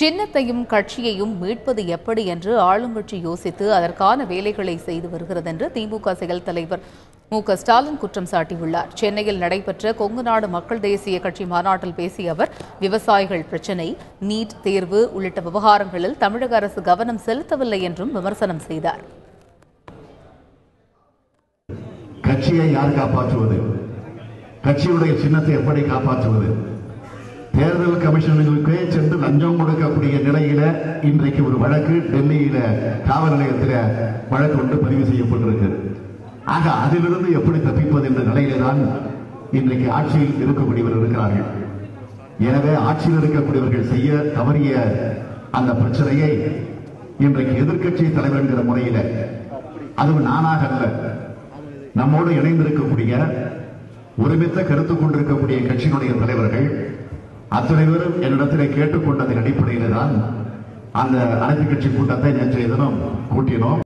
சின்னத்தையும் கட்சியையும் மீட்பது எப்படி என்று ஆளுங்கட்சி யோசித்து அதற்கான வேலைகளை செய்து வருகிறது என்று திமுக செயல் தலைவர் மு.க.ஸ்டாலின் குற்றம் சாட்டியுள்ளார். சென்னையில் நடைபெற்ற கொங்குநாடு மக்கள் தேசிய கட்சி மாநாட்டில் பேசிய அவர், விவசாயிகள் பிரச்சினை, நீட் தேர்வு உள்ளிட்ட விவகாரங்களில் தமிழக அரசு கவனம் செலுத்தவில்லை என்றும் விமர்சனம் செய்தார். கட்சியை யார் காப்பாற்றுவது? கட்சியுடைய சின்னத்தை எப்படி காப்பாற்றுவது? தேர்தல் கமிஷனுக்கு சென்று லஞ்சம் கொடுக்கக்கூடிய நிலையில இன்றைக்கு ஒரு வழக்கு டெல்லியில காவல் நிலையத்தில் வழக்கு ஒன்று பதிவு செய்யப்பட்டிருக்கு. ஆக அதிலிருந்து எப்படி தப்பிப்பது என்ற நிலையில்தான் இன்றைக்கு ஆட்சியில் இருக்கக்கூடியவர்கள் இருக்கிறார்கள். எனவே ஆட்சியில் இருக்கக்கூடியவர்கள் செய்ய தவறிய அந்த பிரச்சனையை இன்றைக்கு எதிர்க்கட்சி தலைவர் என்கிற முறையில, அதுவும் நானாக அல்ல, நம்மோடு இணைந்திருக்கக்கூடிய ஒருமித்த கருத்து கொண்டிருக்கக்கூடிய கட்சியினுடைய தலைவர்கள் அத்தனை பேரும் என்னிடத்தில் கேட்டுக்கொண்டதன் அடிப்படையில் தான் அந்த அனைத்து கட்சி கூட்டத்தை நேற்றைய தினம் கூட்டினோம்.